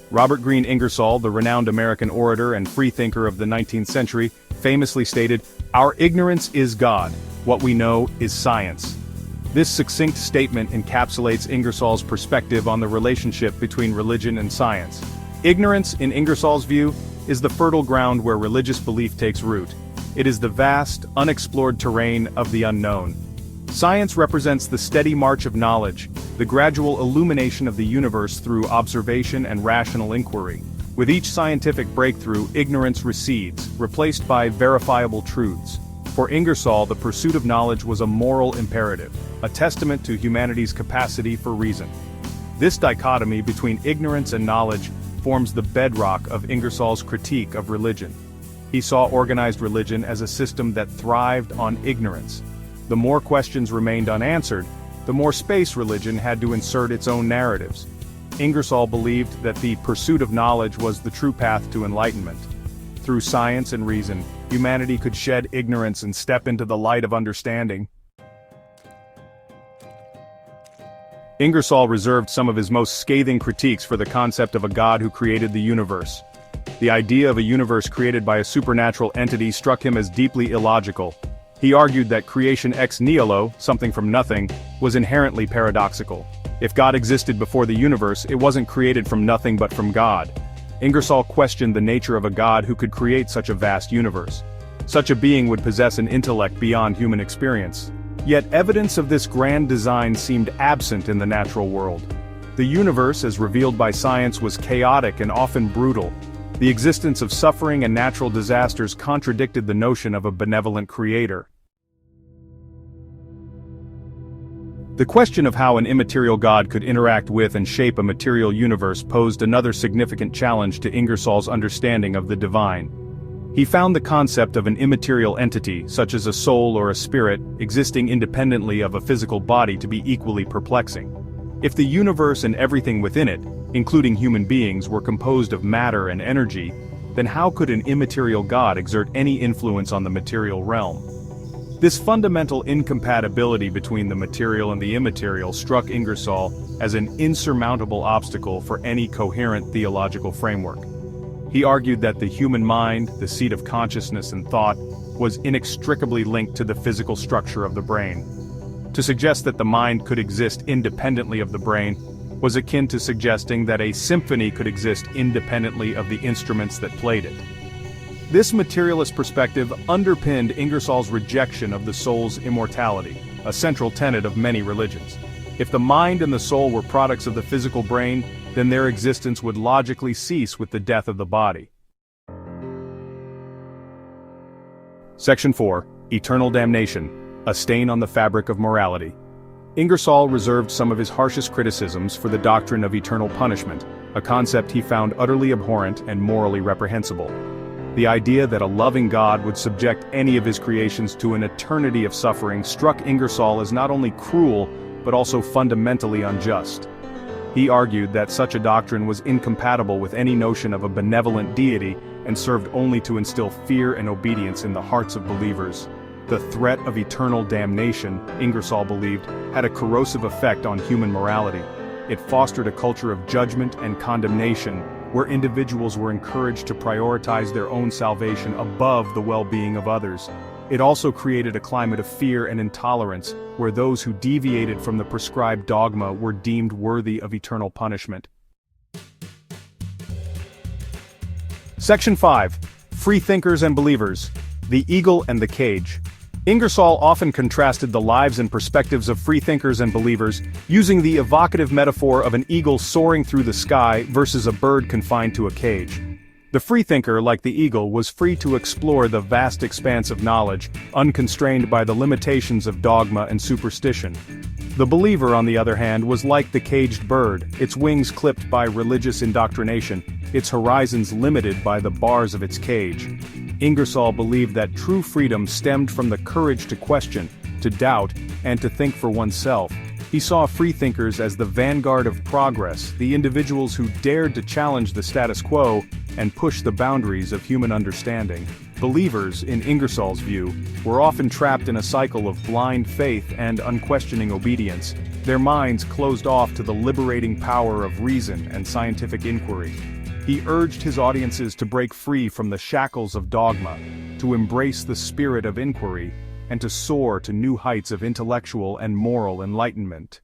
Robert Greene Ingersoll, the renowned American orator and freethinker of the 19th century, famously stated, "Our ignorance is God. What we know is science." This succinct statement encapsulates Ingersoll's perspective on the relationship between religion and science. Ignorance, in Ingersoll's view, is the fertile ground where religious belief takes root. It is the vast, unexplored terrain of the unknown. Science represents the steady march of knowledge, the gradual illumination of the universe through observation and rational inquiry. With each scientific breakthrough, ignorance recedes, replaced by verifiable truths. For Ingersoll, the pursuit of knowledge was a moral imperative, a testament to humanity's capacity for reason. This dichotomy between ignorance and knowledge forms the bedrock of Ingersoll's critique of religion. He saw organized religion as a system that thrived on ignorance. The more questions remained unanswered, the more space religion had to insert its own narratives. Ingersoll believed that the pursuit of knowledge was the true path to enlightenment. Through science and reason, humanity could shed ignorance and step into the light of understanding. Ingersoll reserved some of his most scathing critiques for the concept of a God who created the universe. The idea of a universe created by a supernatural entity struck him as deeply illogical. He argued that creation ex nihilo, something from nothing, was inherently paradoxical. If God existed before the universe, it wasn't created from nothing but from God. Ingersoll questioned the nature of a God who could create such a vast universe. Such a being would possess an intellect beyond human experience. Yet evidence of this grand design seemed absent in the natural world. The universe, as revealed by science, was chaotic and often brutal. The existence of suffering and natural disasters contradicted the notion of a benevolent creator. The question of how an immaterial God could interact with and shape a material universe posed another significant challenge to Ingersoll's understanding of the divine. He found the concept of an immaterial entity, such as a soul or a spirit, existing independently of a physical body to be equally perplexing. If the universe and everything within it, including human beings, were composed of matter and energy, then how could an immaterial God exert any influence on the material realm? This fundamental incompatibility between the material and the immaterial struck Ingersoll as an insurmountable obstacle for any coherent theological framework. He argued that the human mind, the seat of consciousness and thought, was inextricably linked to the physical structure of the brain. To suggest that the mind could exist independently of the brain was akin to suggesting that a symphony could exist independently of the instruments that played it. This materialist perspective underpinned Ingersoll's rejection of the soul's immortality, a central tenet of many religions. If the mind and the soul were products of the physical brain, then their existence would logically cease with the death of the body. Section 4. Eternal Damnation, a Stain on the Fabric of Morality. Ingersoll reserved some of his harshest criticisms for the doctrine of eternal punishment, a concept he found utterly abhorrent and morally reprehensible. The idea that a loving God would subject any of his creations to an eternity of suffering struck Ingersoll as not only cruel, but also fundamentally unjust. He argued that such a doctrine was incompatible with any notion of a benevolent deity and served only to instill fear and obedience in the hearts of believers. The threat of eternal damnation, Ingersoll believed, had a corrosive effect on human morality. It fostered a culture of judgment and condemnation, where individuals were encouraged to prioritize their own salvation above the well-being of others. It also created a climate of fear and intolerance, where those who deviated from the prescribed dogma were deemed worthy of eternal punishment. Section 5. Freethinkers and Believers, the Eagle and the Cage. Ingersoll often contrasted the lives and perspectives of freethinkers and believers, using the evocative metaphor of an eagle soaring through the sky versus a bird confined to a cage. The freethinker, like the eagle, was free to explore the vast expanse of knowledge, unconstrained by the limitations of dogma and superstition. The believer, on the other hand, was like the caged bird, its wings clipped by religious indoctrination, its horizons limited by the bars of its cage. Ingersoll believed that true freedom stemmed from the courage to question, to doubt, and to think for oneself. He saw freethinkers as the vanguard of progress, the individuals who dared to challenge the status quo and push the boundaries of human understanding. Believers, in Ingersoll's view, were often trapped in a cycle of blind faith and unquestioning obedience, their minds closed off to the liberating power of reason and scientific inquiry. He urged his audiences to break free from the shackles of dogma, to embrace the spirit of inquiry, and to soar to new heights of intellectual and moral enlightenment.